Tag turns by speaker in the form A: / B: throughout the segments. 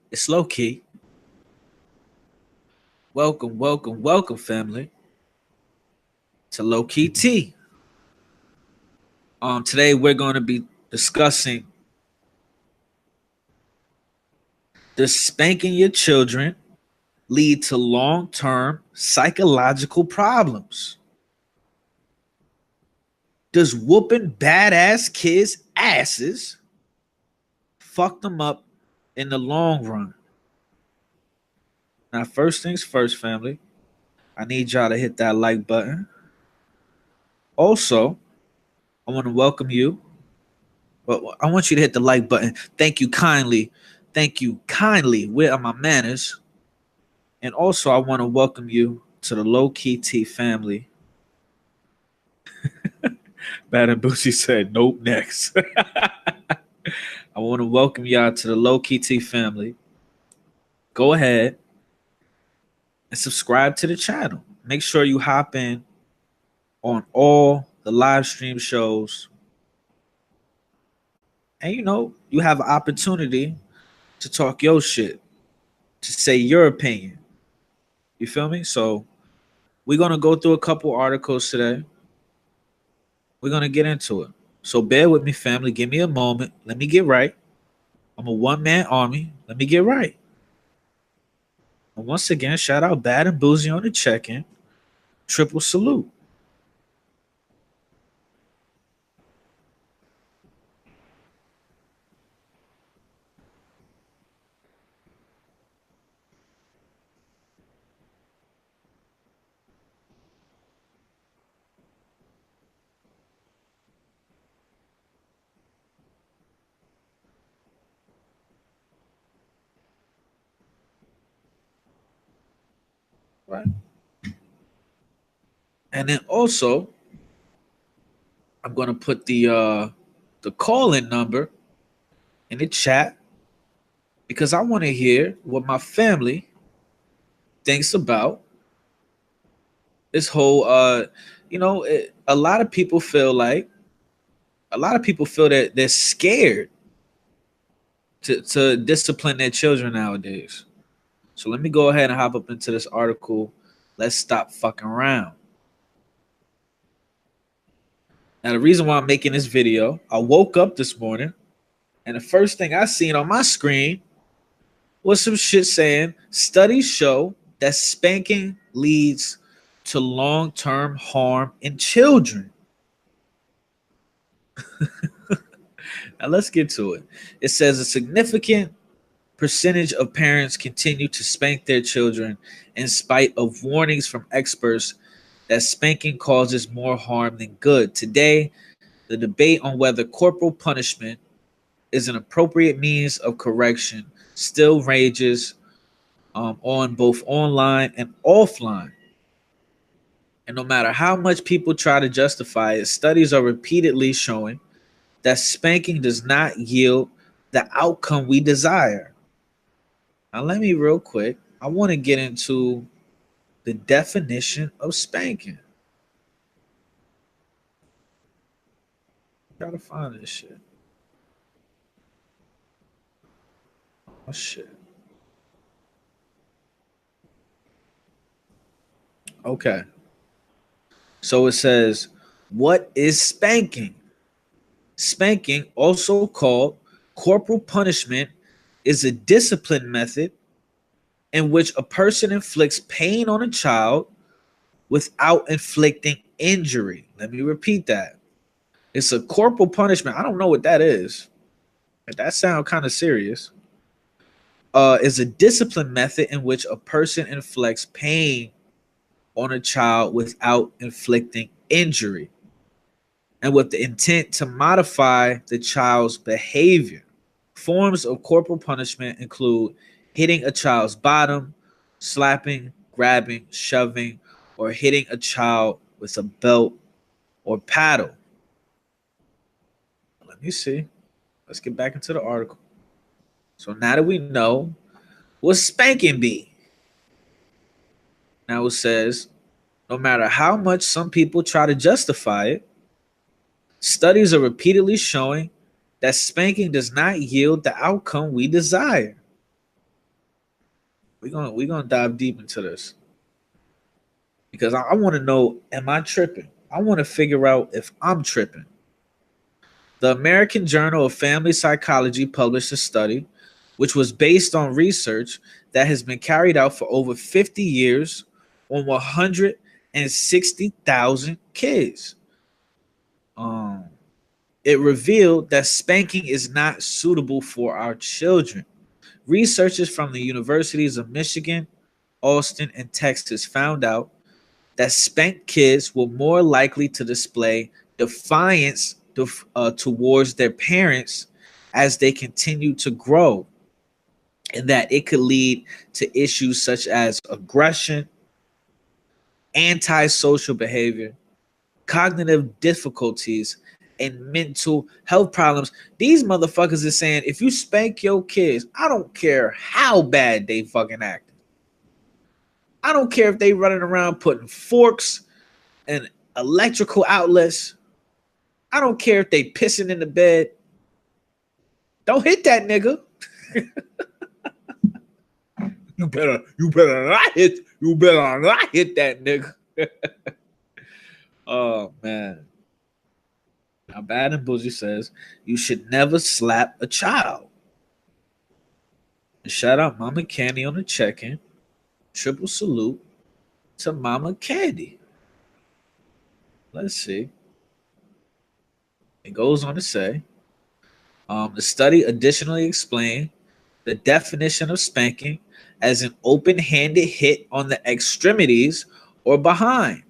A: It's low key. Welcome, welcome, welcome, family, to Low Key Tea. Today we're going to be discussing does spanking your children lead to long-term psychological problems? Does whooping badass kids' asses fuck them up in the long run? Now, first things first, family. I need y'all to hit that like button. Also, I want to welcome you. Well, I want you to hit the like button. Thank you kindly. Thank you kindly. Where are my manners? And also, I want to welcome you to the Low Key T family. Bad and Boosie said, nope, next. I want to welcome y'all to the Low Key T family. Go ahead and subscribe to the channel. Make sure you hop in on all the live stream shows. And you have an opportunity to talk your shit, to say your opinion. You feel me? So we're gonna go through a couple articles today. We're gonna get into it. So bear with me, family. Give me a moment. Let me get right. I'm a one-man army. Let me get right. And once again, shout out Bad and Boozy on the check-in. Triple salute. Right. And then also, I'm gonna put the call-in number in the chat because I want to hear what my family thinks about this whole a lot of people feel like that they're scared to discipline their children nowadays. So let me go ahead and hop up into this article. Let's stop fucking around. Now, the reason why I'm making this video, I woke up this morning and the first thing I seen on my screen was some shit saying studies show that spanking leads to long-term harm in children. Now let's get to it. It says a significant percentage of parents continue to spank their children in spite of warnings from experts that spanking causes more harm than good. Today, the debate on whether corporal punishment is an appropriate means of correction still rages on both online and offline. And no matter how much people try to justify it, studies are repeatedly showing that spanking does not yield the outcome we desire. Now, let me real quick, I want to get into the definition of spanking. Gotta find this shit. Oh, shit. Okay. So it says, what is spanking? Spanking, also called corporal punishment, is a discipline method in which a person inflicts pain on a child without inflicting injury. Let me repeat that. It's a corporal punishment. I don't know what that is. That sounds kind of serious. Is a discipline method in which a person inflicts pain on a child without inflicting injury and with the intent to modify the child's behavior. Forms of corporal punishment include hitting a child's bottom, slapping, grabbing, shoving, or hitting a child with a belt or paddle. Let me see. Let's get back into the article. So now that we know what spanking be, now it says no matter how much some people try to justify it, studies are repeatedly showing that spanking does not yield the outcome we desire. We're gonna dive deep into this because I want to know, am I tripping? I want to figure out if I'm tripping. The American Journal of Family Psychology published a study which was based on research that has been carried out for over 50 years on 160,000 kids. Um, it revealed that spanking is not suitable for our children. Researchers from the universities of Michigan, Austin, and Texas found out that spanked kids were more likely to display defiance towards their parents as they continue to grow, and that it could lead to issues such as aggression, antisocial behavior, cognitive difficulties, and mental health problems. These motherfuckers are saying if you spank your kids, I don't care how bad they fucking act. I don't care if they running around putting forks and electrical outlets. I don't care if they pissing in the bed. Don't hit that nigga. You better not hit that nigga. Oh man. Now Bad and Bougie says you should never slap a child. And shout out Mama Candy on the check-in. Triple salute to Mama Candy. Let's see. It goes on to say, the study additionally explained the definition of spanking as an open-handed hit on the extremities or behind.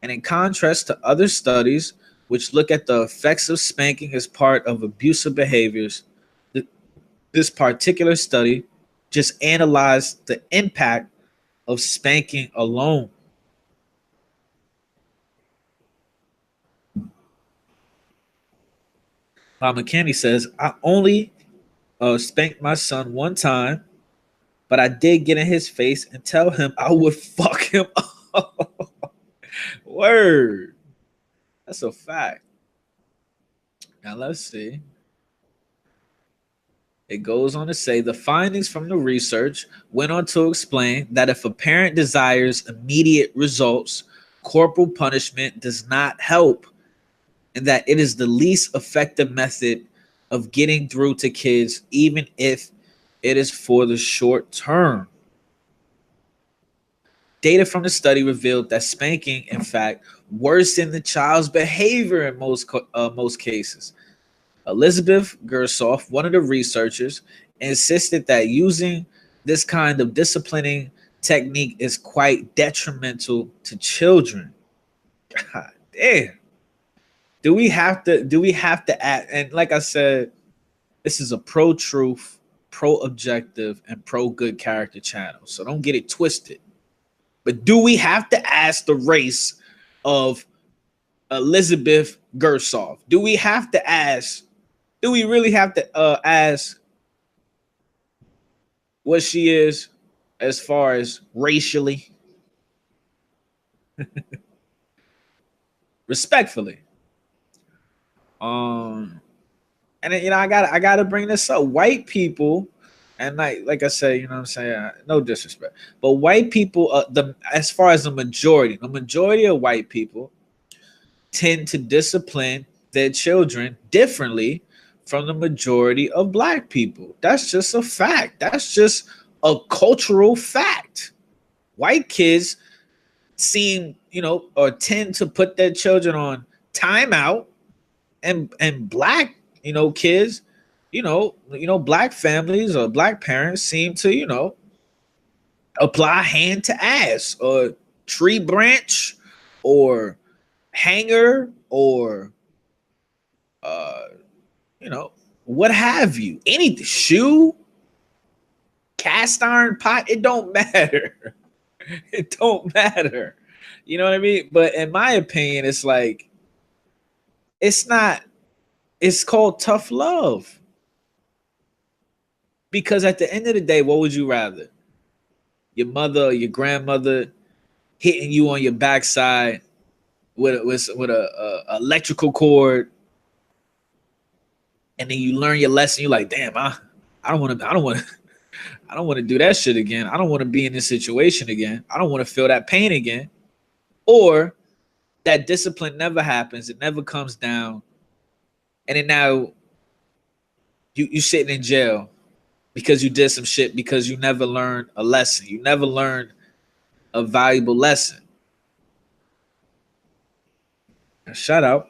A: And in contrast to other studies which look at the effects of spanking as part of abusive behaviors, this particular study just analyzed the impact of spanking alone. Mama Candy says, I only spanked my son one time, but I did get in his face and tell him I would fuck him up. Word. That's a fact. Now let's see. It goes on to say the findings from the research went on to explain that if a parent desires immediate results, corporal punishment does not help, and that it is the least effective method of getting through to kids, even if it is for the short term. Data from the study revealed that spanking, in fact, worsened the child's behavior in most cases. Elizabeth Gersoff, one of the researchers, insisted that using this kind of disciplining technique is quite detrimental to children. God damn. Do we have to act? And like I said, this is a pro-truth, pro-objective, and pro-good character channel. So don't get it twisted. But do we have to ask the race of Elizabeth Gersoff? Do we have to ask? Do we really have to ask what she is as far as racially? Respectfully. And then, I gotta bring this up. White people, and like I said, you know what I'm saying, no disrespect, but white people, as far as the majority of white people tend to discipline their children differently from the majority of black people. That's just a fact. That's just a cultural fact. White kids seem, or tend to put their children on timeout, and black, kids, black families or black parents seem to, apply hand to ass or tree branch or hanger or what have you, any shoe, cast iron pot, it don't matter. It don't matter. You know what I mean? But in my opinion, it's like, it's not, it's called tough love. Because at the end of the day, what would you rather? Your mother or your grandmother hitting you on your backside with a electrical cord, and then you learn your lesson. You're like, damn, I don't want to. I don't want to do that shit again. I don't want to be in this situation again. I don't want to feel that pain again. Or that discipline never happens. It never comes down. And then now you sitting in jail because you did some shit because you never learned a lesson. You never learned a valuable lesson. Shout out.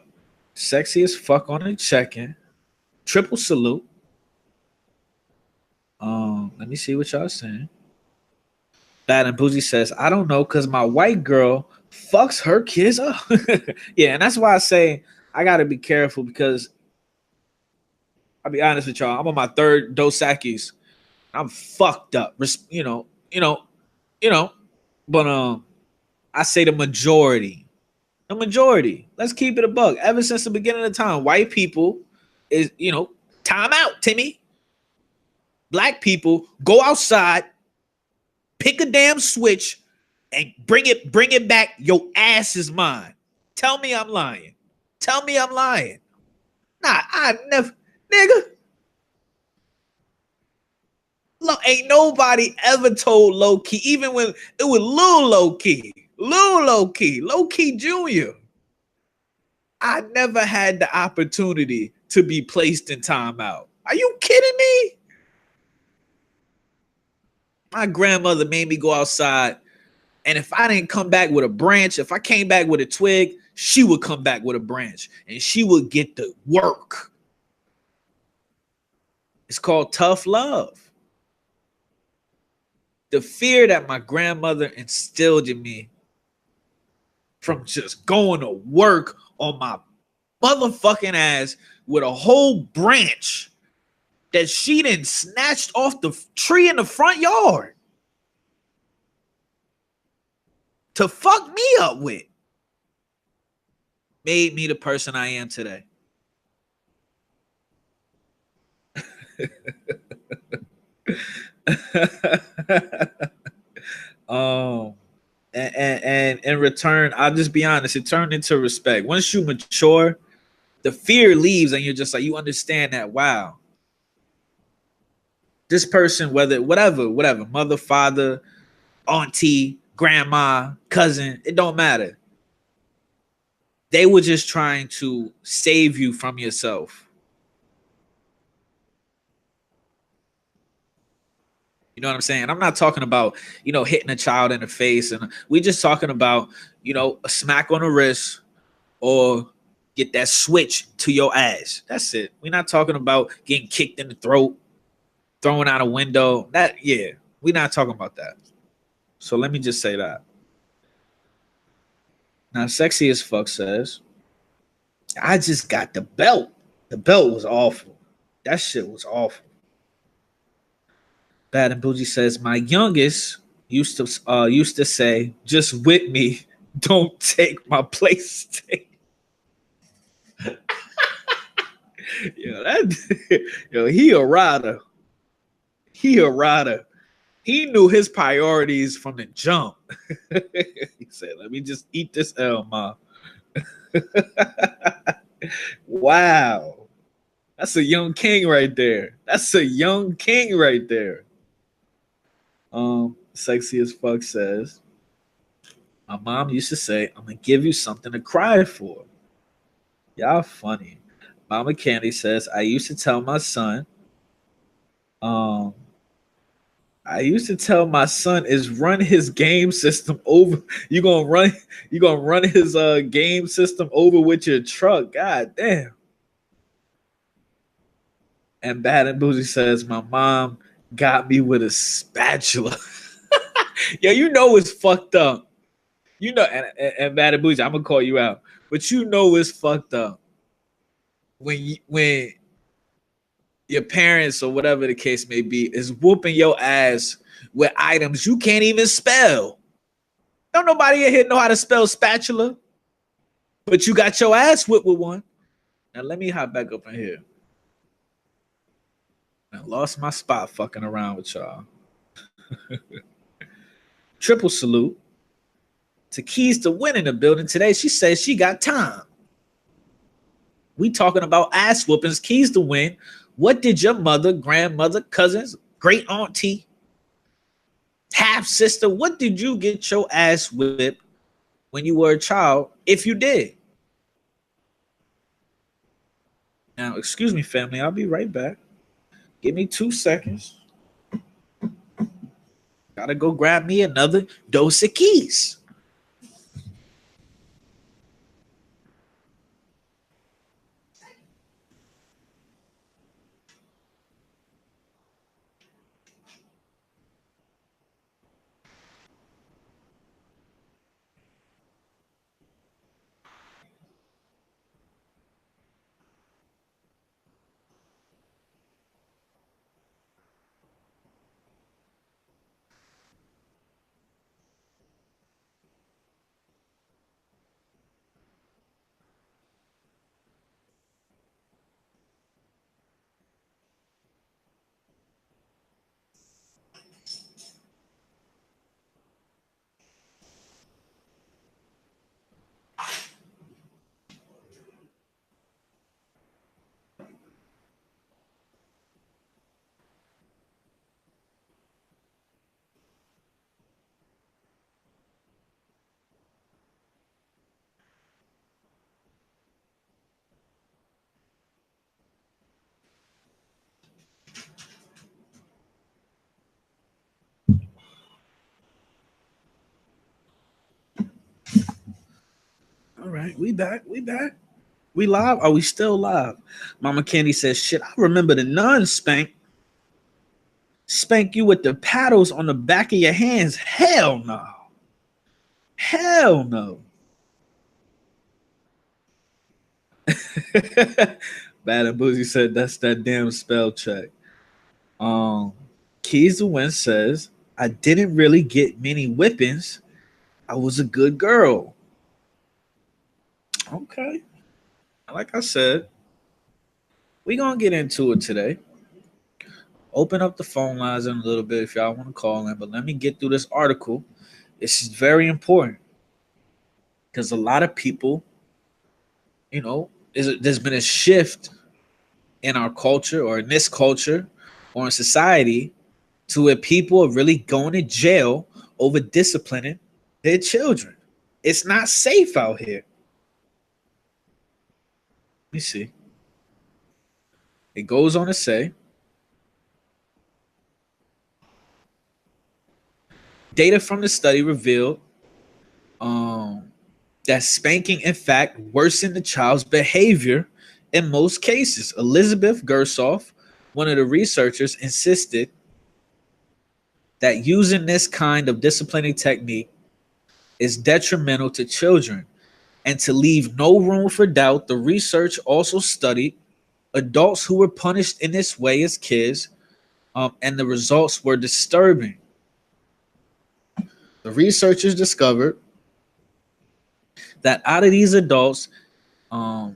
A: Sexy as fuck on the check-in. Triple salute. Let me see what y'all saying. Bad and Bougie says, I don't know, because my white girl fucks her kids up. Yeah, and that's why I say I gotta be careful, because I'll be honest with y'all, I'm on my third Dos Equis. I'm fucked up. But I say the majority. The majority. Let's keep it a buck. Ever since the beginning of time, white people is, time out, Timmy. Black people go outside, pick a damn switch, and bring it back. Your ass is mine. Tell me I'm lying. Tell me I'm lying. Nah, I never, nigga. Look, ain't nobody ever told low key, even when it was Lil Low Key Jr. I never had the opportunity to be placed in timeout. Are you kidding me? My grandmother made me go outside, and if I didn't come back with a branch, if I came back with a twig, she would come back with a branch, and she would get to work. It's called tough love. The fear that my grandmother instilled in me from just going to work on my motherfucking ass with a whole branch that she done snatched off the tree in the front yard to fuck me up with made me the person I am today. And in return, I'll just be honest, it turned into respect. Once you mature, the fear leaves, and you're just like, you understand that, wow, this person, whatever, mother, father, auntie, grandma, cousin, it don't matter. They were just trying to save you from yourself. You know what I'm saying? I'm not talking about, hitting a child in the face. And we're just talking about, a smack on the wrist or get that switch to your ass. That's it. We're not talking about getting kicked in the throat, thrown out a window. We're not talking about that. So let me just say that. Now, Sexy as Fuck says, I just got the belt. The belt was awful. That shit was awful. Bad and Bougie says, my youngest used to say, just whip me, don't take my PlayStation. He a rider. He knew his priorities from the jump. He said, let me just eat this L, ma. Wow. That's a young king right there. Sexy as Fuck says, my mom used to say, I'm gonna give you something to cry for. Y'all funny. Mama Candy says, I used to tell my son is run his game system over. You gonna run his game system over with your truck. God damn. And Bad and Bougie says, my mom got me with a spatula. Yo, it's fucked up. And Bad and Bougie, I'm gonna call you out. But it's fucked up when your parents or whatever the case may be is whooping your ass with items you can't even spell. Don't nobody in here know how to spell spatula, but you got your ass whipped with one. Now let me hop back up in here. I lost my spot fucking around with y'all. Triple salute to Keys to Win in the building today. She says she got time. We talking about ass whoopings. Keys to Win. What did your mother, grandmother, cousins, great auntie, half sister, what did you get your ass whipped when you were a child, if you did? Now, excuse me, family, I'll be right back. Give me 2 seconds. Gotta go grab me another dose of keys. All right, we back. We back. We live? Are we still live? Mama Candy says, shit, I remember the nuns spank you with the paddles on the back of your hands. Hell no. Hell no. Bad and Boozy said that's that damn spell check. Um Keys to Win says, I didn't really get many whippings. I was a good girl. Okay. Like I said, we gonna get into it today. Open up the phone lines in a little bit if y'all want to call in, but let me get through this article. This is very important because a lot of people, there's been a shift in our culture or in this culture or in society to where people are really going to jail over disciplining their children. It's not safe out here. Let me see. It goes on to say data from the study revealed um, that spanking, in fact, worsened the child's behavior in most cases. Elizabeth Gersoff, one of the researchers, insisted that using this kind of disciplining technique is detrimental to children. And to leave no room for doubt, the research also studied adults who were punished in this way as kids, and the results were disturbing. The researchers discovered that out of these adults, um,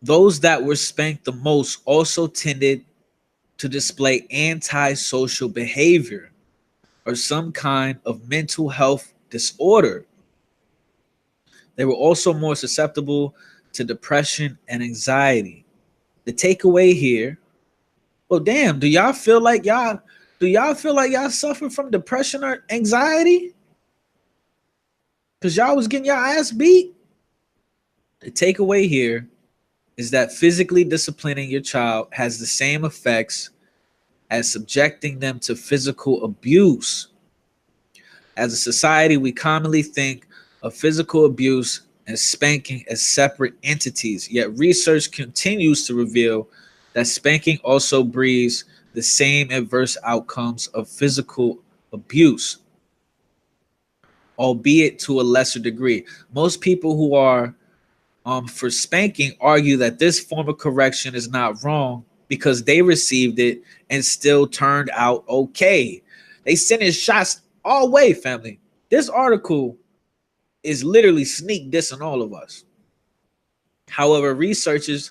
A: those that were spanked the most also tended to display antisocial behavior or some kind of mental health disorder. They were also more susceptible to depression and anxiety. The takeaway here, well, damn, do y'all feel like y'all suffer from depression or anxiety? Because y'all was getting your ass beat? The takeaway here is that physically disciplining your child has the same effects as subjecting them to physical abuse. As a society, we commonly think of physical abuse and spanking as separate entities, yet research continues to reveal that spanking also breeds the same adverse outcomes of physical abuse, albeit to a lesser degree. Most people who are for spanking argue that this form of correction is not wrong because they received it and still turned out okay. They sending shots all way, family. This article is literally sneak dissing all of us. However, researchers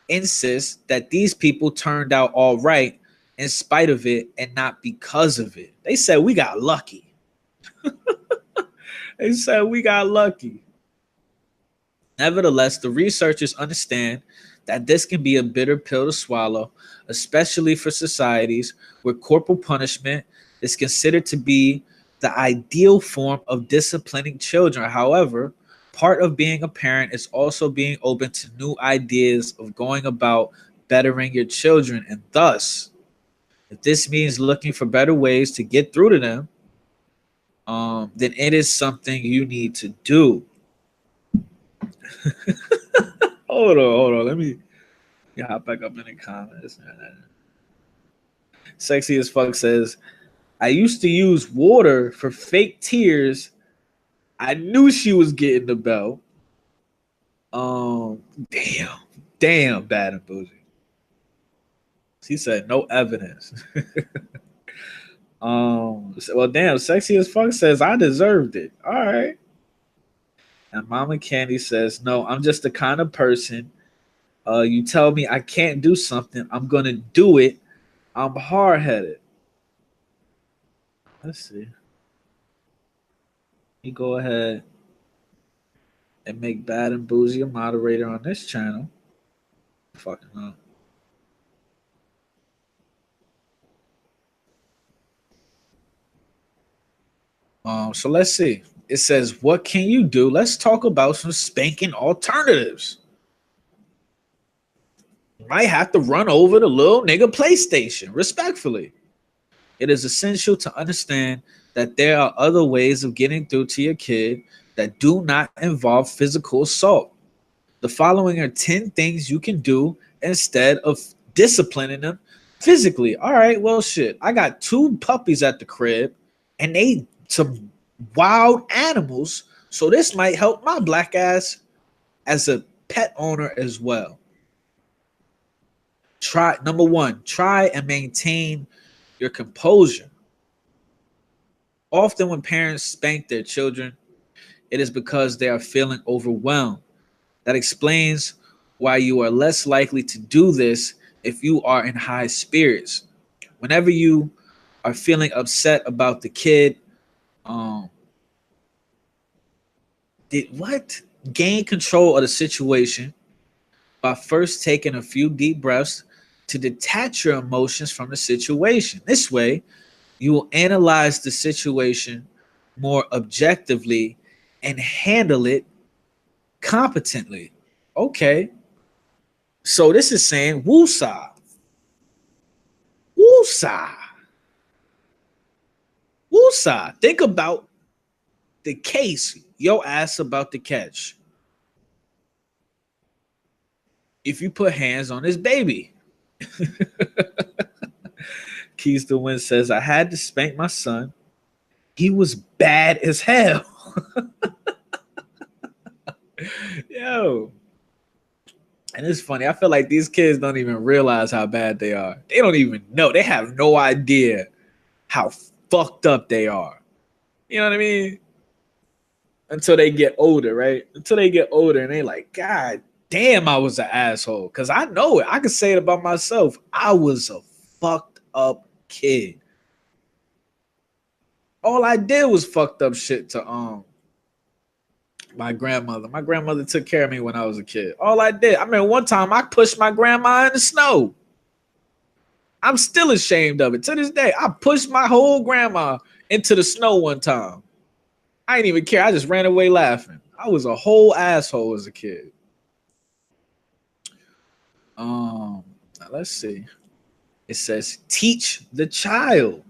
A: insist that these people turned out all right in spite of it and not because of it. They said we got lucky. They said we got lucky. Nevertheless, the researchers understand that this can be a bitter pill to swallow, especially for societies where corporal punishment is considered to be the ideal form of disciplining children. However, part of being a parent is also being open to new ideas of going about bettering your children. And thus, if this means looking for better ways to get through to them, then it is something you need to do. Hold on. Let me hop back up in the comments. Sexy as fuck says, I used to use water for fake tears. I knew she was getting the belt. Um, damn, bad and bougie. She said no evidence. Well, damn, sexy as fuck says I deserved it. All right. And Mama Candy says, no, I'm just the kind of person. You tell me I can't do something, I'm gonna do it. I'm hard headed. Let's see. You go ahead and make Bad and Bougie a moderator on this channel. Fucking up. So let's see. It says, what can you do? Let's talk about some spanking alternatives. You might have to run over the little nigga PlayStation, respectfully. It is essential to understand that there are other ways of getting through to your kid that do not involve physical assault. The following are 10 things you can do instead of disciplining them physically. All right, well, shit. I got 2 puppies at the crib and they some wild animals. So this might help my black ass as a pet owner as well. Number 1, try and maintain your composure. Often when parents spank their children, it is because they are feeling overwhelmed. That explains why you are less likely to do this if you are in high spirits. Whenever you are feeling upset about the kid, gain control of the situation by first taking a few deep breaths to detach your emotions from the situation. This way, you will analyze the situation more objectively and handle it competently. Okay. So this is saying woosah. Woosah. Woosah. Think about the case your ass about to catch. If you put hands on this baby. Keys to Win says, I had to spank my son. He was bad as hell. Yo. And it's funny. I feel like these kids don't even realize how bad they are. They don't even know. They have no idea how fucked up they are. You know what I mean? Until they get older, right? Until they get older and they like, God damn, I was an asshole. Because I know it. I can say it about myself. I was a fucked up kid. All I did was fucked up shit to my grandmother. My grandmother took care of me when I was a kid. All I did, I mean, one time I pushed my grandma in the snow. I'm still ashamed of it to this day. I pushed my whole grandma into the snow one time. I didn't even care. I just ran away laughing. I was a whole asshole as a kid. Let's see. It says teach the child.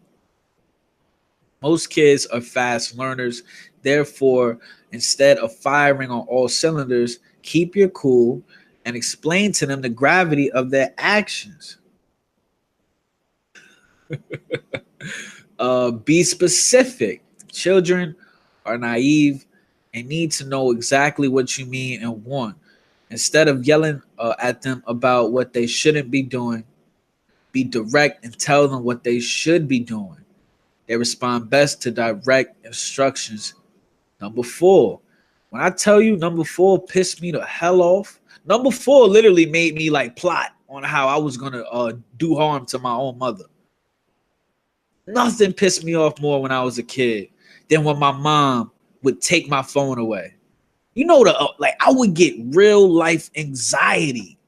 A: Most kids are fast learners. Therefore, instead of firing on all cylinders, keep your cool and explain to them the gravity of their actions. Be specific. Children are naive and need to know exactly what you mean and want. Instead of yelling at them about what they shouldn't be doing, be direct and tell them what they should be doing. They respond best to direct instructions. Number 4. When I tell you number 4 pissed me the hell off, number 4 literally made me like plot on how I was going to do harm to my own mother. Nothing pissed me off more when I was a kid than when my mom would take my phone away. You know, like I would get real life anxiety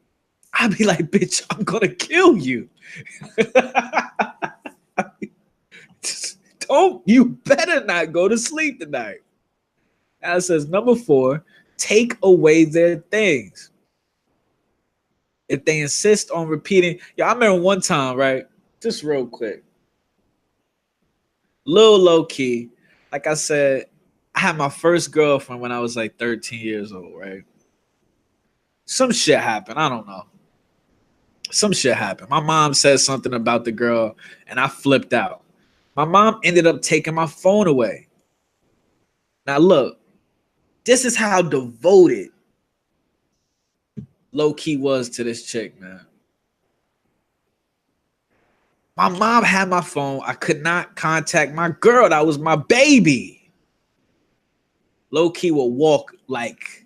A: I'd be like, bitch, I'm gonna kill you. Don't, you better not go to sleep tonight. Now it says number 4, take away their things. If they insist on repeating, I remember one time, right? Just real quick, little low key. Like I said, I had my first girlfriend when I was like 13 years old, right? Some shit happened. I don't know. Some shit happened. My mom said something about the girl, and I flipped out. My mom ended up taking my phone away. Now, look, this is how devoted low key was to this chick, man. My mom had my phone. I could not contact my girl. That was my baby. Low key would walk like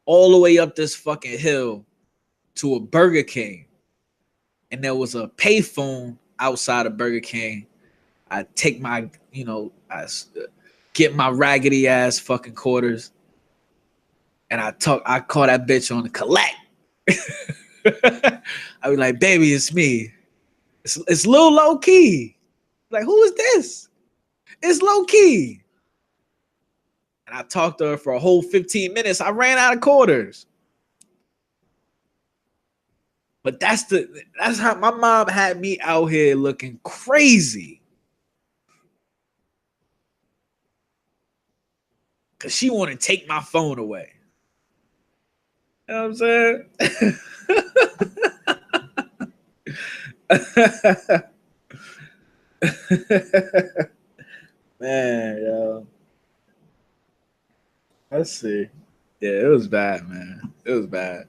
A: all the way up this fucking hill to a Burger King. And there was a payphone outside of Burger King. I take my, I get my raggedy ass fucking quarters. And I call that bitch on the collect. I be like, baby, it's me. It's Lil Low Key. Like, who is this? It's Low Key. And I talked to her for a whole 15 minutes. I ran out of quarters. But that's how my mom had me out here looking crazy. Cause she wanted to take my phone away. You know what I'm saying? Man, yo. Let's see. Yeah, it was bad, man. It was bad.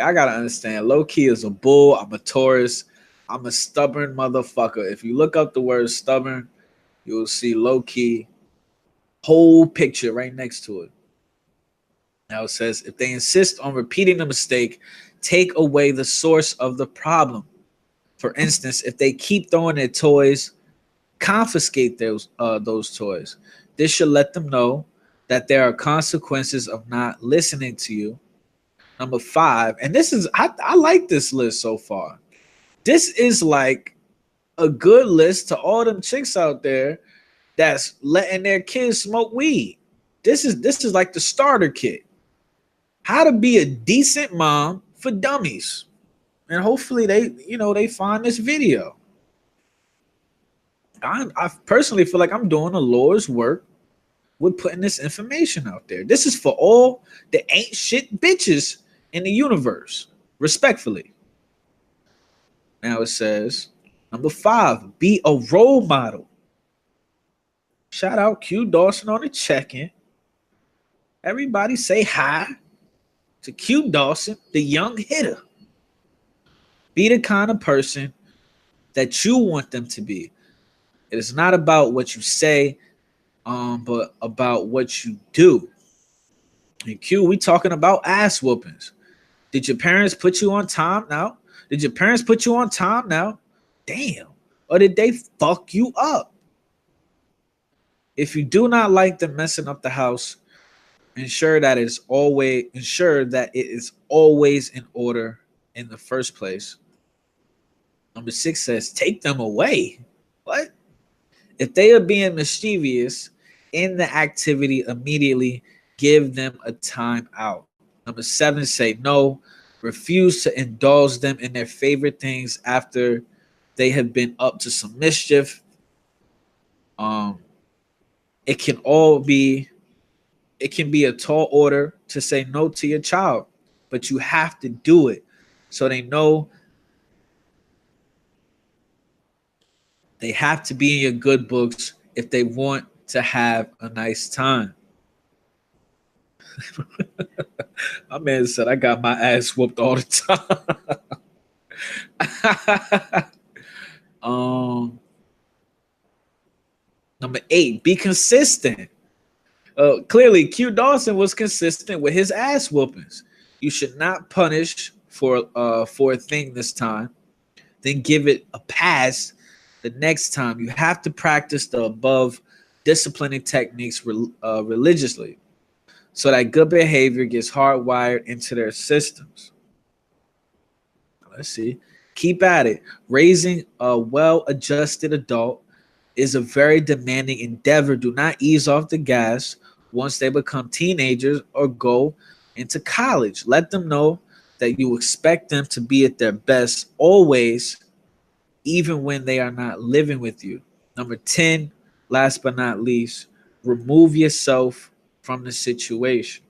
A: I gotta understand. Low key is a bull. I'm a Taurus. I'm a stubborn motherfucker. If you look up the word stubborn, you will see low key whole picture right next to it. Now it says, if they insist on repeating the mistake, take away the source of the problem. For instance, if they keep throwing their toys, confiscate those toys. This should let them know that there are consequences of not listening to you. Number 5, and this is I like this list so far. This is like a good list to all them chicks out there that's letting their kids smoke weed. This is like the starter kit. How to be a decent mom for dummies. And hopefully they find this video. I personally feel like I'm doing the Lord's work with putting this information out there. This is for all the ain't shit bitches in the universe, respectfully. Now it says, number 5, be a role model. Shout out Q Dawson on the check-in. Everybody say hi to Q Dawson, the young hitter. Be the kind of person that you want them to be. It is not about what you say, but about what you do. And Q, we talking about ass whoopings. Did your parents put you on time now? Did your parents put you on time now? Damn. Or did they fuck you up? If you do not like them messing up the house, ensure that it is always in order in the first place. Number 6 says, take them away. What? If they are being mischievous in the activity, immediately give them a time out. Number 7, say no. Refuse to indulge them in their favorite things after they have been up to some mischief. It can be a tall order to say no to your child, but you have to do it so they know they have to be in your good books if they want to have a nice time. My man said, I got my ass whooped all the time. Number 8, be consistent. Clearly, Q Dawson was consistent with his ass whoopings. You should not punish for a thing this time, then give it a pass the next time. You have to practice the above disciplining techniques religiously, so that good behavior gets hardwired into their systems. Let's see. Keep at it. Raising a well-adjusted adult is a very demanding endeavor. Do not ease off the gas once they become teenagers or go into college. Let them know that you expect them to be at their best always, even when they are not living with you. Number 10, last but not least, remove yourself from the situation.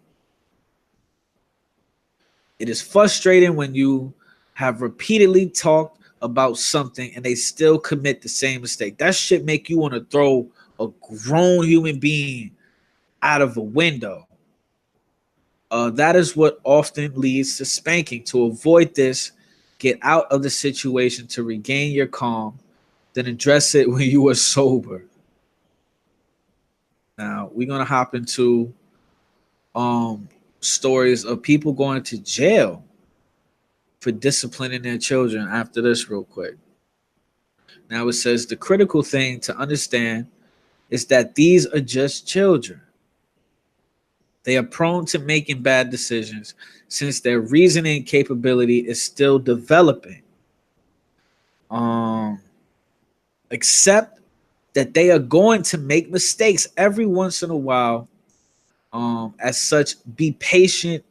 A: It is frustrating when you have repeatedly talked about something and they still commit the same mistake. That shit make you want to throw a grown human being out of a window. That is what often leads to spanking. To avoid this, get out of the situation to regain your calm, then address it when you are sober. Now we're gonna hop into um stories of people going to jail for disciplining their children after this real quick. Now it says the critical thing to understand is that these are just children. They are prone to making bad decisions since their reasoning capability is still developing. Um, Accept that they are going to make mistakes every once in a while. As such, be patient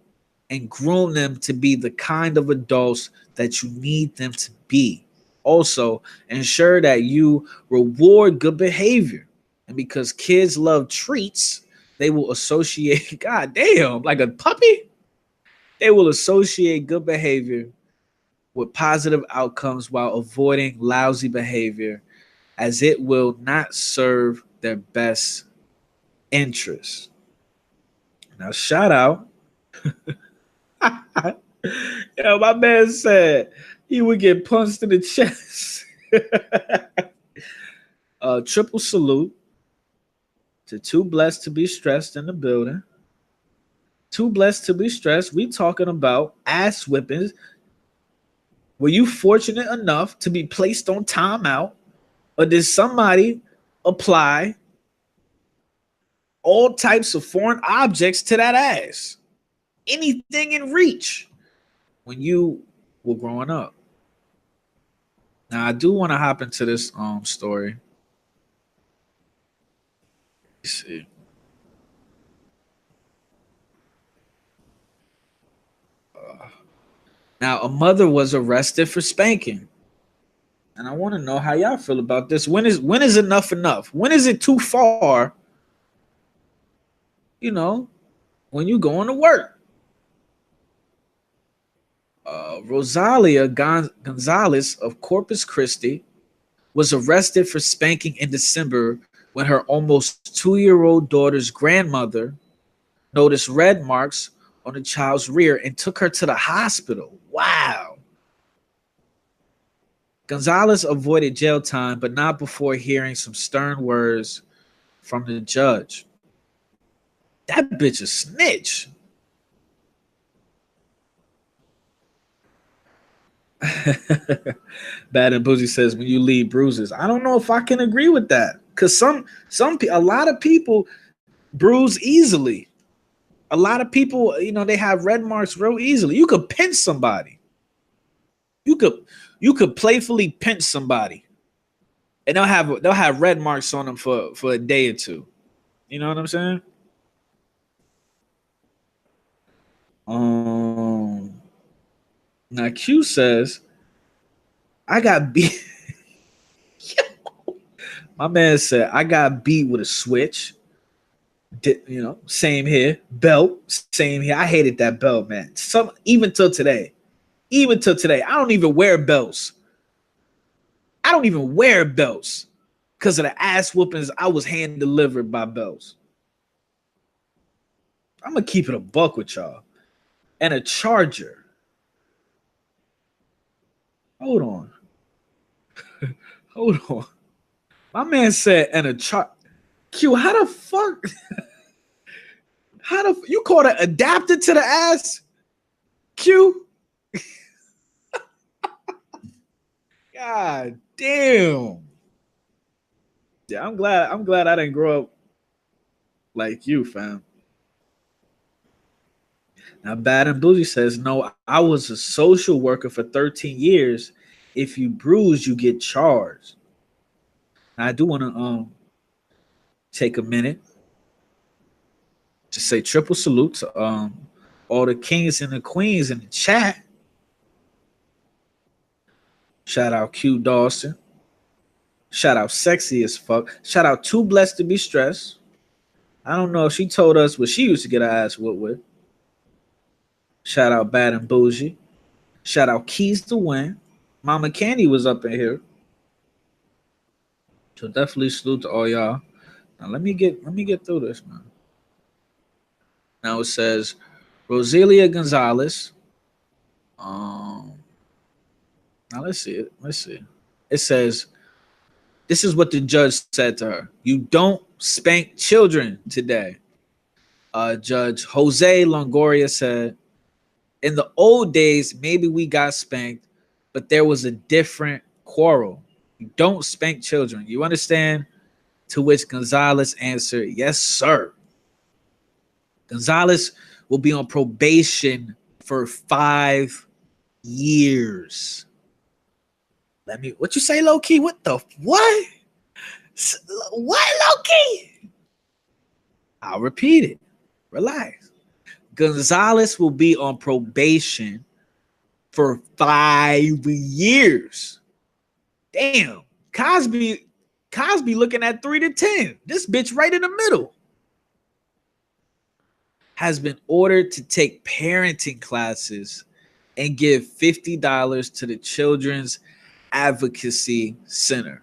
A: and groom them to be the kind of adults that you need them to be. Also, ensure that you reward good behavior. And because kids love treats, they will associate, god damn, like a puppy, they will associate good behavior with positive outcomes while avoiding lousy behavior, as it will not serve their best interests. Now, shout out. My man said he would get punched in the chest. Triple salute to Too Blessed to Be Stressed in the building. Too Blessed to Be Stressed. We talking about ass whippings. Were you fortunate enough to be placed on timeout, or did somebody apply all types of foreign objects to that ass? Anything in reach when you were growing up. Now I do want to hop into this story. Let's see. Now a mother was arrested for spanking. And I want to know how y'all feel about this. When is enough enough? When is it too far? You know, when you going to work. Rosalia Gonzalez of Corpus Christi was arrested for spanking in December when her almost 2-year-old daughter's grandmother noticed red marks on the child's rear and took her to the hospital. Wow. Gonzalez avoided jail time, but not before hearing some stern words from the judge. That bitch a snitch. Bad and Bougie says when you leave bruises. I don't know if I can agree with that, because a lot of people bruise easily. A lot of people, they have red marks real easily. You could pinch somebody. You could playfully pinch somebody, and they'll have red marks on them for a day or two. You know what I'm saying? Um. Now Q says I got beat. My man said I got beat with a switch. Same here. Belt, same here. I hated that belt, man. Even till today. Even till today, I don't even wear belts. I don't even wear belts because of the ass whoopings I was hand delivered by belts. I'm gonna keep it a buck with y'all. And a charger. Hold on. Hold on. My man said, and a chart. Q, how the fuck? You call it adapted to the ass? Q? God damn. Yeah, I'm glad I didn't grow up like you, fam. Now, Bad and Bougie says, no, I was a social worker for 13 years. If you bruise, you get charged. Now, I do want to take a minute to say triple salute to all the kings and the queens in the chat. Shout out Q Dawson. Shout out Sexy as Fuck. Shout out Too Blessed to Be Stressed. I don't know if she told us what she used to get her ass whooped with. Shout out Bad and Bougie. Shout out Keys to Win. Mama Candy was up in here. So definitely salute to all y'all. Now let me get through this, man. Now it says Roselia Gonzalez. Now let's see it. Let's see. It says, this is what the judge said to her. You don't spank children today. Judge Jose Longoria said, in the old days, maybe we got spanked, but there was a different quarrel. You don't spank children. You understand? To which Gonzalez answered, yes, sir. Gonzalez will be on probation for 5 years. What you say, low key? What the what? What, low key? I'll repeat it. Relax. Gonzalez will be on probation for 5 years. Damn. Cosby looking at 3 to 10. This bitch right in the middle. Has been ordered to take parenting classes and give $50 to the Children's Advocacy Center.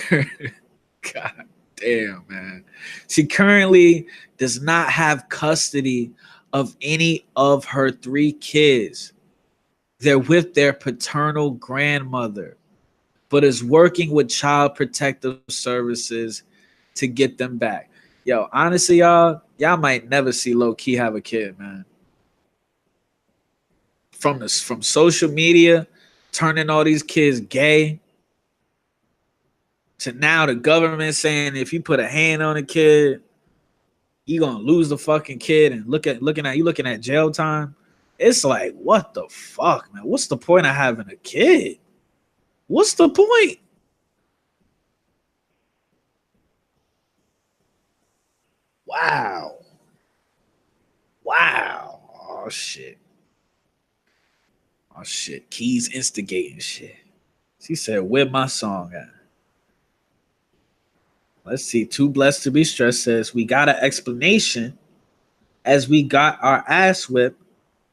A: God damn, man. She currently does not have custody of any of her 3 kids. They're with their paternal grandmother, but is working with Child Protective Services to get them back. Yo, honestly, y'all might never see low key have a kid, man. From social media, turning all these kids gay, to now the government saying if you put a hand on a kid, you gonna lose the fucking kid and looking at jail time. It's like, what the fuck, man? What's the point of having a kid? What's the point? Wow. Oh shit. Keys instigating shit. She said, where my song at? Let's see. Too Blessed to Be Stressed says, we got an explanation as we got our ass whipped,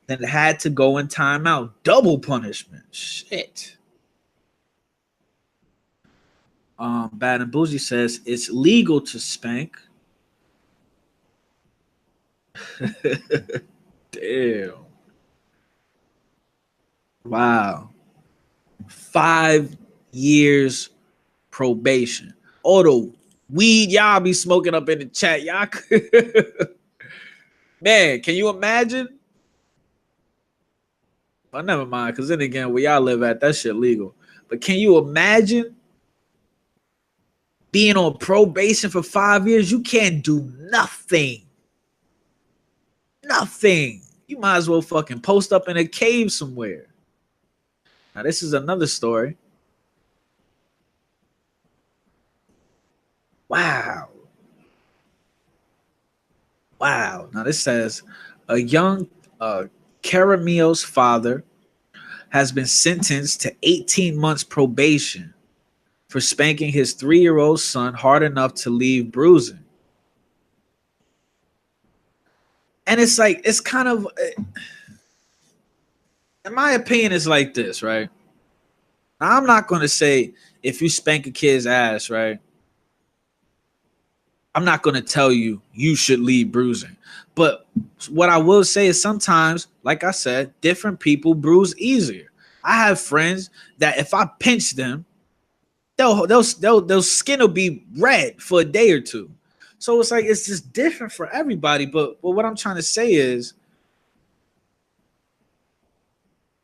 A: then had to go in timeout. Double punishment. Shit. Bad and Bougie says, it's legal to spank. Damn. Wow. 5 years probation. All the weed y'all be smoking up in the chat. Y'all man, can you imagine? Well, never mind, because then again, where y'all live at, that shit legal. But can you imagine being on probation for 5 years? You can't do nothing. Nothing. You might as well fucking post up in a cave somewhere. Now, this is another story. Wow. Now, this says a young Caramil's father has been sentenced to 18 months probation for spanking his 3-year-old son hard enough to leave bruising. And it's like, it's kind of, in my opinion, it's like this, right? Now, I'm not going to say if you spank a kid's ass, right? I'm not going to tell you you should leave bruising. But what I will say is sometimes, like I said, different people bruise easier. I have friends that if I pinch them, their skin will be red for a day or two. So it's like, it's just different for everybody. But what I'm trying to say is,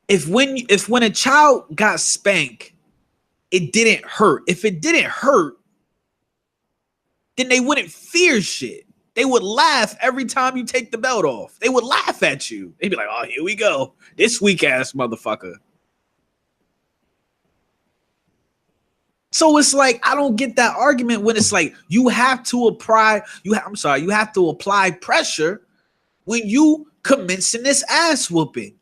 A: if when a child got spanked, it didn't hurt. If it didn't hurt, then they wouldn't fear shit. They would laugh every time you take the belt off. They would laugh at you. They'd be like, oh, here we go. This weak ass motherfucker. So it's like, I don't get that argument when it's like you have to apply, you have to apply pressure when you commencing this ass whooping.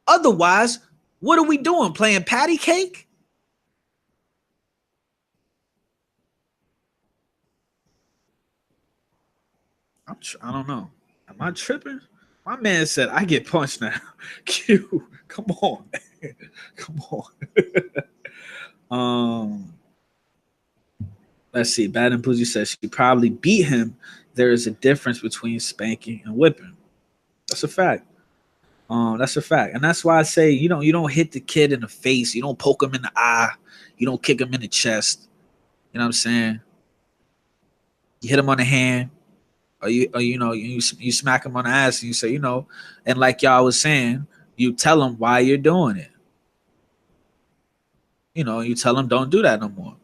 A: Otherwise, what are we doing? Playing patty cake? I don't know. Am I tripping? My man said I get punched now. Q, come on. Come on. Let's see. Bad and Bougie says she probably beat him. There is a difference between spanking and whipping. That's a fact. That's a fact. And that's why I say you don't hit the kid in the face. You don't poke him in the eye. You don't kick him in the chest. You know what I'm saying? You hit him on the hand. Or you smack him on the ass and you say, and like y'all was saying, you tell him why you're doing it. You tell him don't do that no more.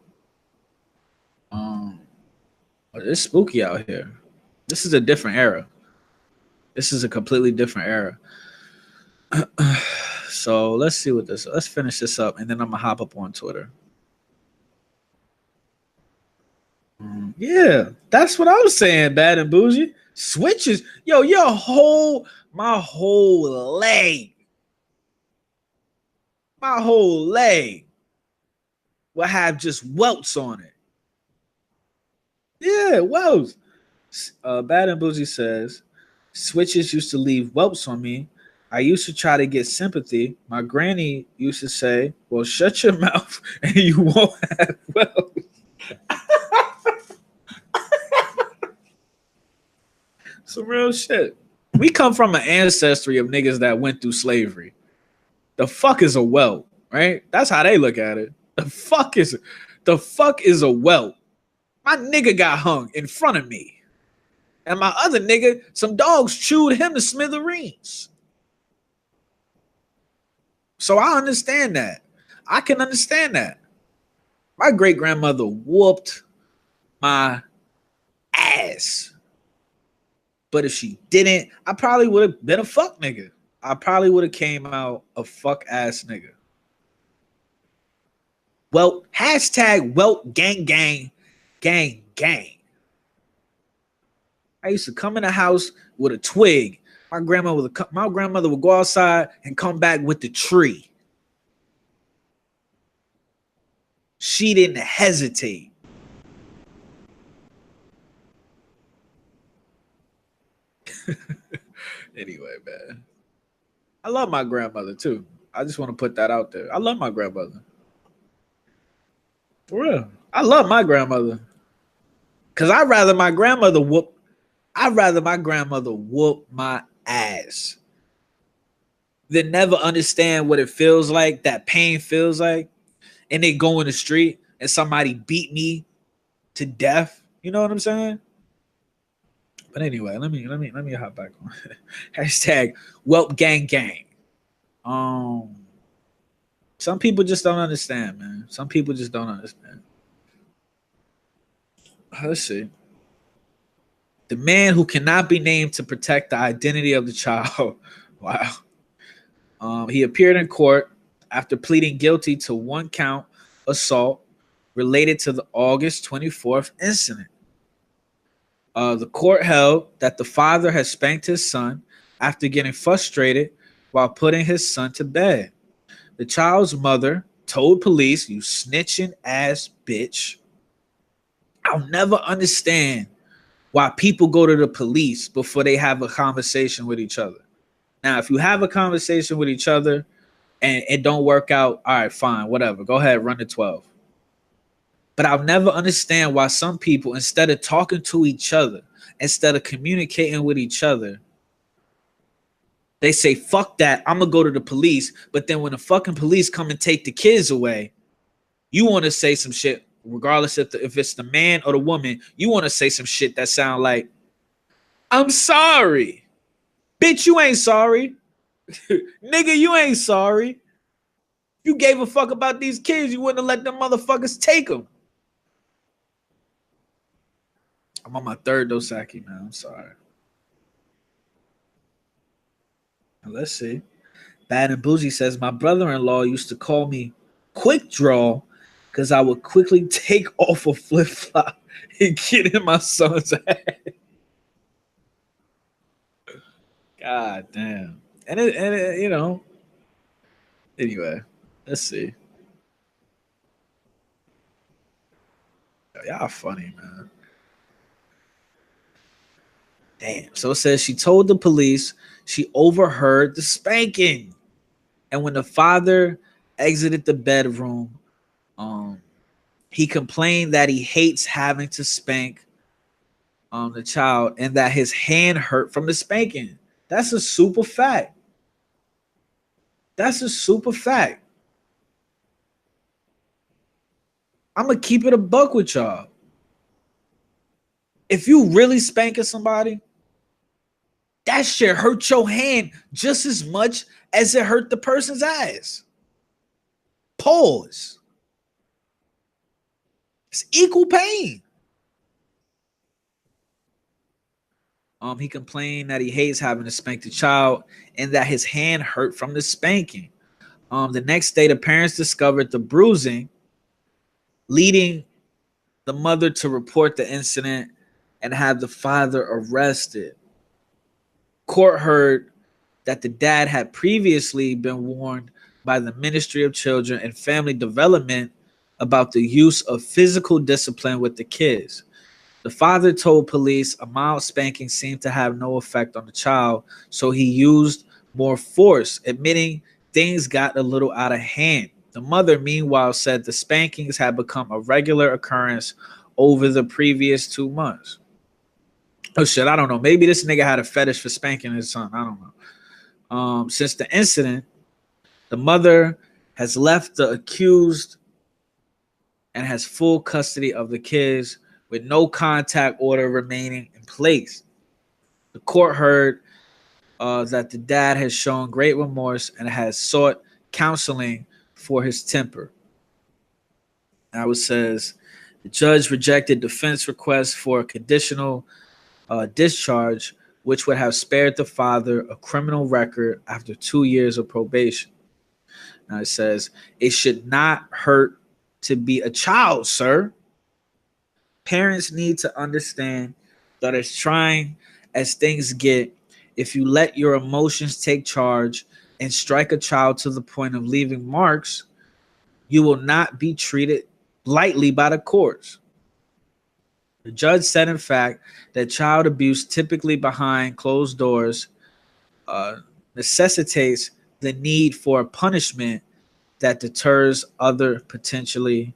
A: It's spooky out here. This is a different era. This is a completely different era. So let's see let's finish this up and then I'm gonna hop up on Twitter. Yeah, that's what I was saying, Bad and Bougie. Switches. Yo, my whole leg will have just welts on it. Yeah, welts. Bad and Bougie says, switches used to leave whelps on me. I used to try to get sympathy. My granny used to say, well, shut your mouth and you won't have whelps. Some real shit. We come from an ancestry of niggas that went through slavery. The fuck is a welt, right? That's how they look at it. The fuck is a welt. My nigga got hung in front of me. And my other nigga, some dogs chewed him to smithereens. So I understand that. I can understand that. My great grandmother whooped my ass. But if she didn't, I probably would have been a fuck nigga. I probably would have came out a fuck ass nigga. Well, hashtag welt gang gang gang gang. I used to come in the house with a twig. My grandmother would go outside and come back with the tree. She didn't hesitate. Anyway, man. I love my grandmother too. I just want to put that out there. I love my grandmother. For real. I love my grandmother. Cause I'd rather my grandmother whoop my ass than never understand what it feels like, that pain feels like, and they go in the street and somebody beat me to death. You know what I'm saying? But anyway, let me hop back on. Hashtag whelp gang gang. Some people just don't understand, man. Some people just don't understand. Let's see. The man who cannot be named to protect the identity of the child. Wow. He appeared in court after pleading guilty to one count assault related to the August 24th incident. The court held that the father had spanked his son after getting frustrated while putting his son to bed. The child's mother told police, "You snitching ass bitch." I'll never understand why people go to the police before they have a conversation with each other. Now, if you have a conversation with each other and it don't work out, all right, fine, whatever. Go ahead, run the 12. But I'll never understand why some people, instead of talking to each other, instead of communicating with each other, they say, fuck that, I'm going to go to the police. But then when the fucking police come and take the kids away, you want to say some shit, regardless if it's the man or the woman, you want to say some shit that sound like, I'm sorry. Bitch, you ain't sorry. Nigga, you ain't sorry. If you gave a fuck about these kids, you wouldn't have let them motherfuckers take them. I'm on my third Dosaki, man. I'm sorry. Now, let's see. Bad and Bougie says, my brother-in-law used to call me Quick Draw because I would quickly take off a flip-flop and get in my son's ass. God damn. And it, you know, anyway, let's see. Y'all funny, man. Damn. So it says she told the police she overheard the spanking. And when the father exited the bedroom, um, he complained that he hates having to spank the child and that his hand hurt from the spanking. That's a super fact. That's a super fact. I'm gonna keep it a buck with y'all. If you really spanking somebody, that shit hurt your hand just as much as it hurt the person's ass. Pause. It's equal pain. He complained that he hates having to spank the child and that his hand hurt from the spanking. The next day, the parents discovered the bruising, leading the mother to report the incident and have the father arrested. Court heard that the dad had previously been warned by the Ministry of Children and Family Development about the use of physical discipline with the kids. The father told police a mild spanking seemed to have no effect on the child, so he used more force, admitting things got a little out of hand. The mother, meanwhile, said the spankings had become a regular occurrence over the previous 2 months. Oh shit, I don't know. Maybe this nigga had a fetish for spanking his son. I don't know. Since the incident, the mother has left the accused and has full custody of the kids with no contact order remaining in place. The court heard that the dad has shown great remorse and has sought counseling for his temper. Now it says the judge rejected defense requests for a conditional discharge, which would have spared the father a criminal record after 2 years of probation. Now it says it should not hurt to be a child, sir. Parents need to understand that as trying as things get, if you let your emotions take charge and strike a child to the point of leaving marks, you will not be treated lightly by the courts. The judge said, in fact, that child abuse typically behind closed doors necessitates the need for a punishment that deters other potentially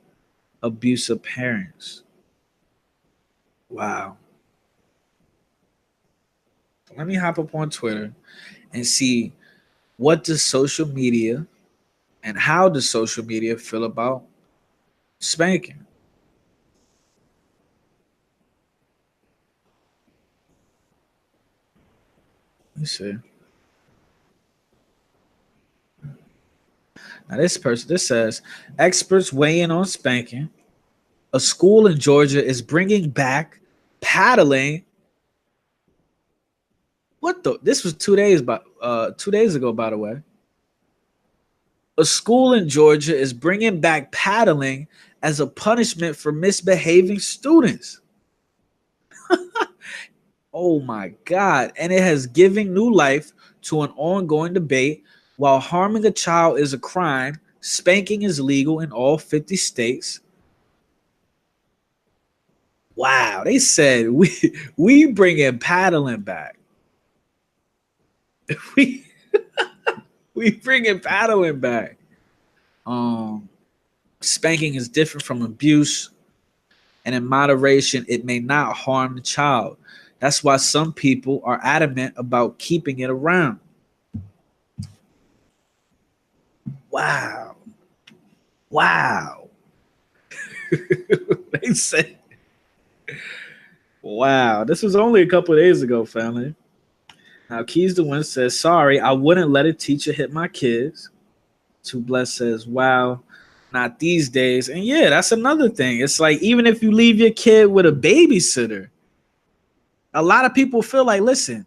A: abusive parents. Wow. Let me hop up on Twitter and see what does social media and how does social media feel about spanking. Let me see. Now this says experts weigh in on spanking. A school in Georgia is bringing back paddling. What the? This was 2 days ago, by the way. A school in Georgia is bringing back paddling as a punishment for misbehaving students. Oh my God. And it has given new life to an ongoing debate. While harming a child is a crime, spanking is legal in all 50 states. Wow. They said we bringing paddling back. We we bringing paddling back. Spanking is different from abuse, and in moderation, it may not harm the child. That's why some people are adamant about keeping it around. Wow. Wow. They said, wow. This was only a couple of days ago, family. Now, Keys the Win says, sorry, I wouldn't let a teacher hit my kids. Too Blessed says, wow, not these days. And yeah, that's another thing. It's like, even if you leave your kid with a babysitter, A lot of people feel like, listen,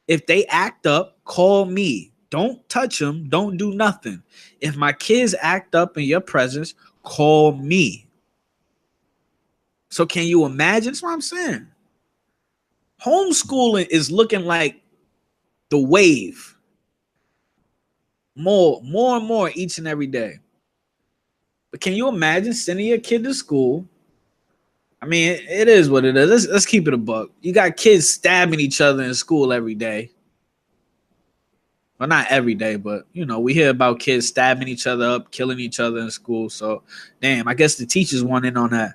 A: if they act up, call me. Don't touch them. Don't do nothing. If my kids act up in your presence, call me. So can you imagine? That's what I'm saying. Homeschooling is looking like the wave. More and more each and every day. But can you imagine sending your kid to school? I mean, it is what it is. Let's keep it a buck. You got kids stabbing each other in school every day. Well, not every day, but you know, we hear about kids stabbing each other up, killing each other in school. So, damn, I guess the teachers want in on that.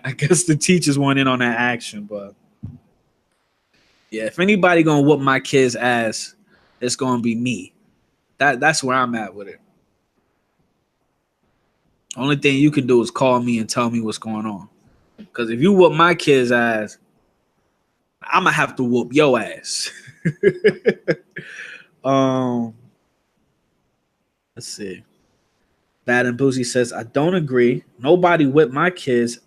A: I guess the teachers want in on that action, but yeah, if anybody gonna whoop my kid's ass, it's gonna be me. That's where I'm at with it. Only thing you can do is call me and tell me what's going on. Because if you whoop my kid's ass, I'm gonna have to whoop your ass. um, let's see. Bad and Boozy says, I don't agree. Nobody whipped my kids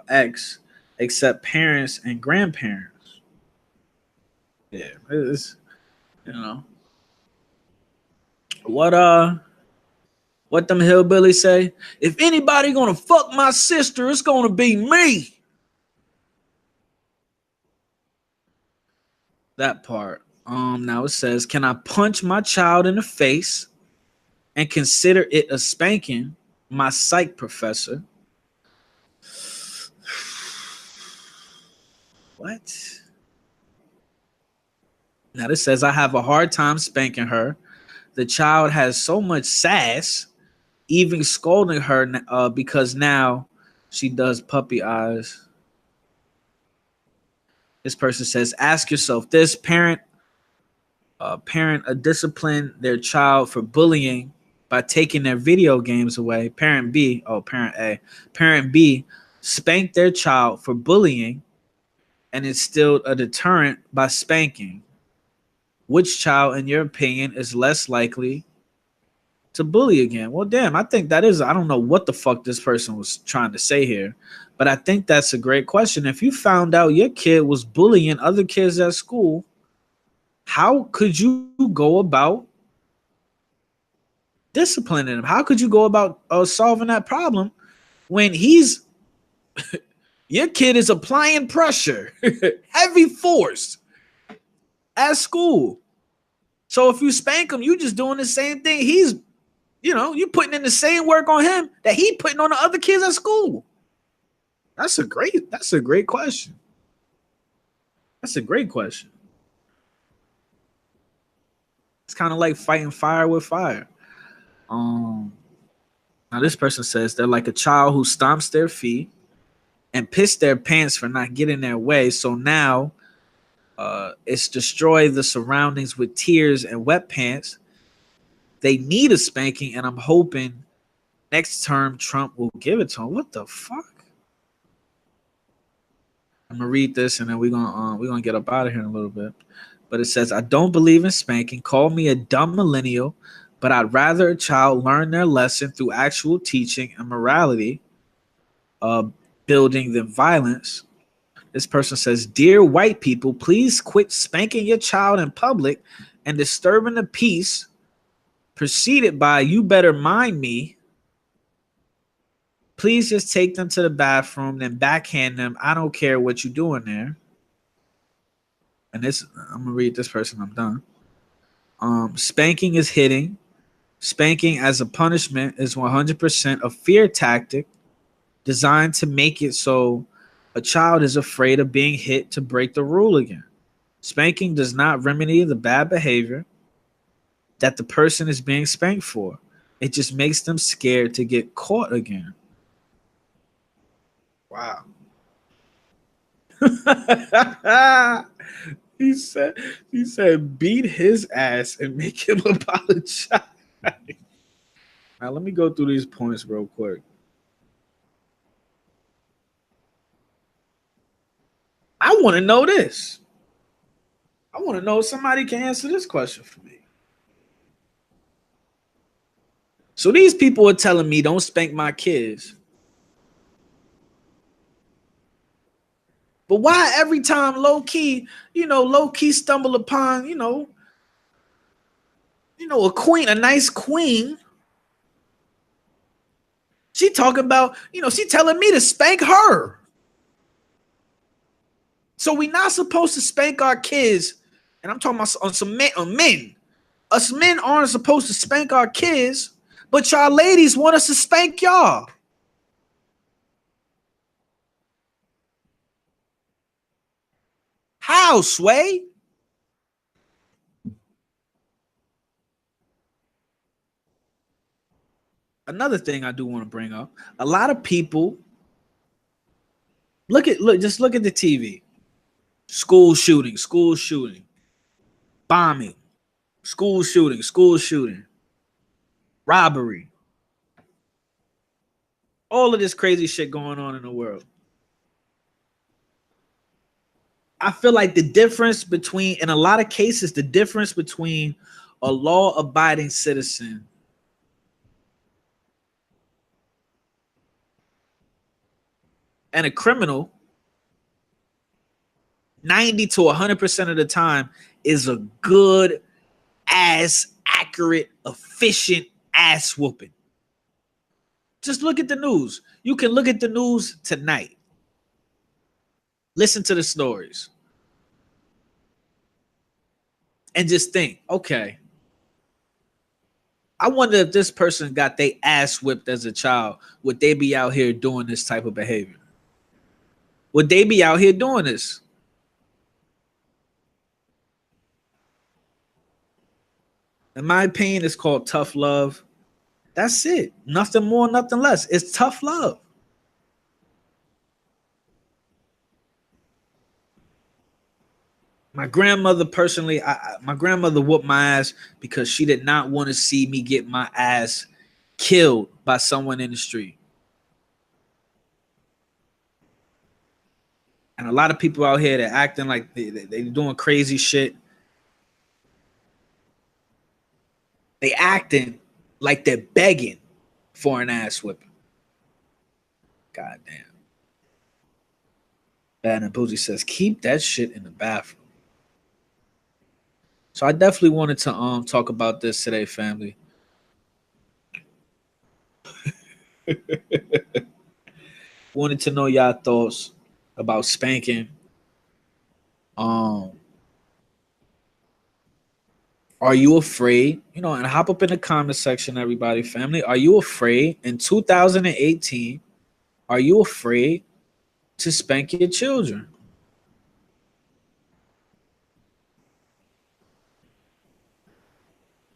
A: ex except parents and grandparents. Yeah, it's, you know. What them hillbillies say? If anybody gonna fuck my sister, it's gonna be me. That part. Now it says, can I punch my child in the face and consider it a spanking? My psych professor. What? Now this says I have a hard time spanking her. The child has so much sass, even scolding her because now she does puppy eyes. This person says, ask yourself this: parent discipline their child for bullying by taking their video games away. Parent B, parent A. Parent B spanked their child for bullying and instilled a deterrent by spanking. Which child, in your opinion, is less likely to bully again? Well, damn, I think that is, I don't know what the fuck this person was trying to say here, but I think that's a great question. If you found out your kid was bullying other kids at school, how could you go about disciplining him? How could you go about solving that problem when your kid is applying pressure, heavy force at school? So if you spank him, you just doing the same thing. You putting in the same work on him that he putting on the other kids at school. That's a great question. That's a great question. It's kind of like fighting fire with fire. Now this person says they're like a child who stomps their feet and piss their pants for not getting their way. So now it's destroy the surroundings with tears and wet pants. They need a spanking, and I'm hoping next term Trump will give it to him. What the fuck? I'm gonna read this, and then we're gonna get up out of here in a little bit. But it says, I don't believe in spanking. Call me a dumb millennial, but I'd rather a child learn their lesson through actual teaching and morality, building than violence. This person says, dear white people, please quit spanking your child in public and disturbing the peace, preceded by you better mind me. Please just take them to the bathroom, then backhand them. I don't care what you're doing there. And this, I'm gonna read this person, I'm done. Spanking is hitting. Spanking as a punishment is 100% a fear tactic designed to make it so a child is afraid of being hit to break the rule again. Spanking does not remedy the bad behavior that the person is being spanked for. It just makes them scared to get caught again. Wow. he said beat his ass and make him apologize. Now let me go through these points real quick. I want to know this. I want to know if somebody can answer this question for me. So these people are telling me don't spank my kids. But why every time low key stumble upon, a queen, a nice queen, she talking about, she telling me to spank her. So we not supposed to spank our kids. And I'm talking about on some men, Us men aren't supposed to spank our kids, but y'all ladies want us to spank y'all. How, Sway? Another thing I do want to bring up, a lot of people just look at the TV. School shooting, bombing, school shooting, robbery. All of this crazy shit going on in the world. I feel like in a lot of cases, the difference between a law-abiding citizen and a criminal 90 to 100% of the time is a good ass, accurate, efficient ass whooping. Just look at the news. You can look at the news tonight. Listen to the stories. And just think, okay, I wonder if this person got their ass whipped as a child, would they be out here doing this type of behavior? Would they be out here doing this? In my opinion, it's called tough love. That's it. Nothing more, nothing less. It's tough love. My grandmother personally, my grandmother whooped my ass because she did not want to see me get my ass killed by someone in the street. And a lot of people out here that acting like they doing crazy shit. They acting like they're begging for an ass whipping. God damn. Bad and Bougie says, keep that shit in the bathroom. So I definitely wanted to talk about this today, family. Wanted to know y'all thoughts about spanking. Are you afraid? And hop up in the comment section, everybody, family. Are you afraid in 2018? Are you afraid to spank your children?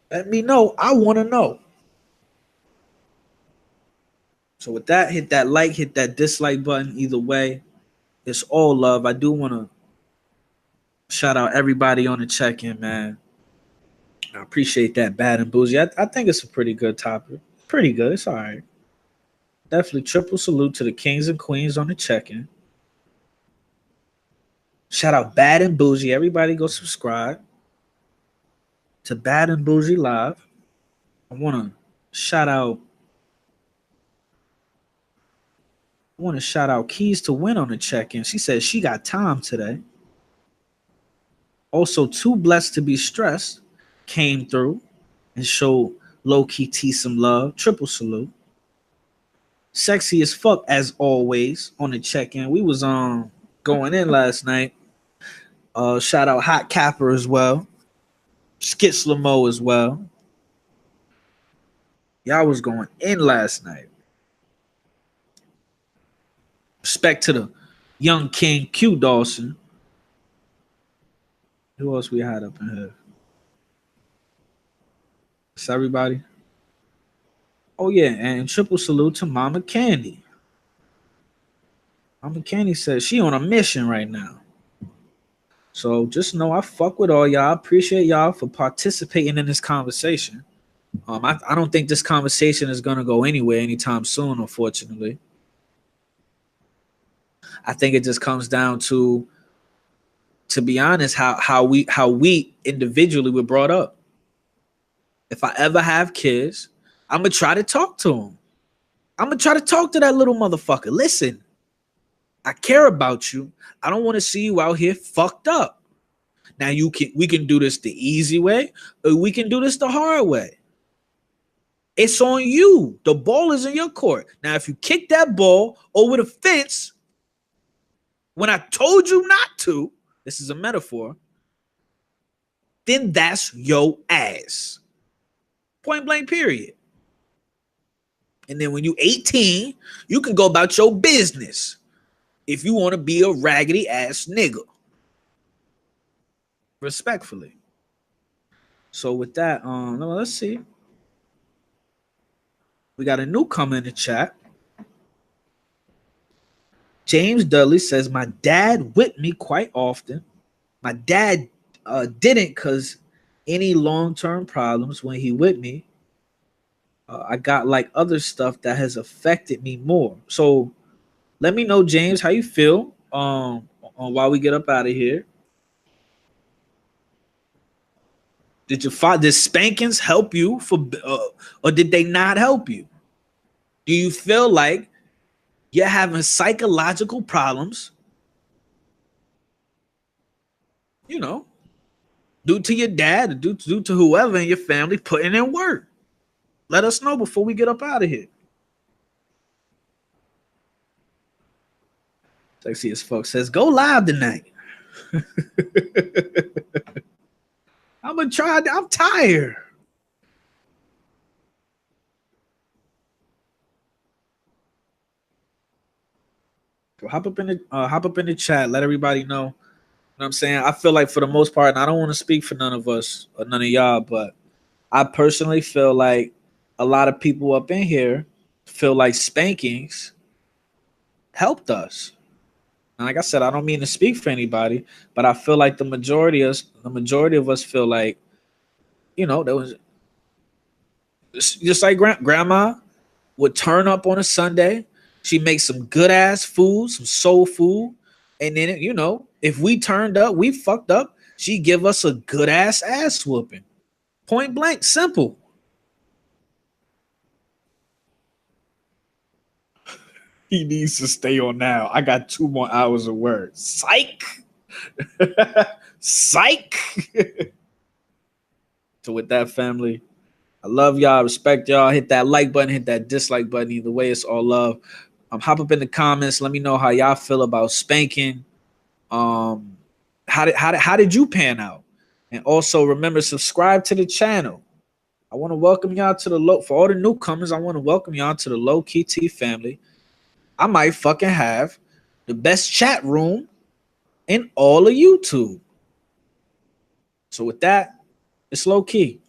A: Let me know. I want to know. So with that, hit that like, hit that dislike button. Either way, it's all love. I do want to shout out everybody on the check-in, man. I appreciate that, Bad and Bougie. I think it's a pretty good topic. Pretty good. It's all right. Definitely triple salute to the kings and queens on the check-in. Shout out Bad and Bougie. Everybody go subscribe to Bad and Bougie Live. I want to shout out Keys to Win on the check-in. She says she got time today. Also, Too Blessed to Be Stressed came through and showed low-key T some love. Triple salute. Sexy as fuck as always on the check-in. We was going in last night. Shout out Hot Capper as well. Skit Slamo as well. Y'all was going in last night. Respect to the young king Q Dawson. Who else we had up in here? That's everybody. Oh yeah, and triple salute to Mama Candy. Mama Candy says she on a mission right now. So just know I fuck with all y'all. Appreciate y'all for participating in this conversation. I don't think this conversation is gonna go anywhere anytime soon, unfortunately. I think it just comes down to be honest, how we individually were brought up. If I ever have kids, I'm gonna try to talk to them. I'm gonna try to talk to that little motherfucker. Listen, I care about you. I don't want to see you out here fucked up. Now we can do this the easy way, or we can do this the hard way. It's on you. The ball is in your court. Now, if you kick that ball over the fence when I told you not to, this is a metaphor, then that's your ass. Point blank, period. And then when you 18, you can go about your business if you want to be a raggedy ass nigga. Respectfully. So with that, let's see. We got a newcomer in the chat. James Dudley says, my dad whipped me quite often. My dad didn't because any long-term problems when he whipped me. I got like other stuff that has affected me more. So let me know, James, how you feel on while we get up out of here. Did spankings help you or did they not help you? Do you feel like you're having psychological problems, you know, due to your dad, due to whoever in your family putting in work? Let us know before we get up out of here. Sexy as fuck says, go live tonight. I'm gonna try. I'm tired. So hop up in the chat. Let everybody know. You know what I'm saying? I feel like for the most part, and I don't want to speak for none of us or none of y'all, but I personally feel like a lot of people up in here feel like spankings helped us. And like I said, I don't mean to speak for anybody, but I feel like the majority of us feel like, you know, there was just like grandma would turn up on a Sunday. She makes some good ass food, some soul food. And then, you know, if we turned up, we fucked up, she give us a good ass whooping. Point blank, simple. He needs to stay on now. I got 2 more hours of work. Psych. Psych. So with that, family, I love y'all, respect y'all. Hit that like button, hit that dislike button. Either way, it's all love. Hop up in the comments. Let me know how y'all feel about spanking. How did you pan out? And also remember, subscribe to the channel. I want to welcome y'all to the for all the newcomers. I want to welcome y'all to the Low Key T family. I might fucking have the best chat room in all of YouTube. So with that, it's low key.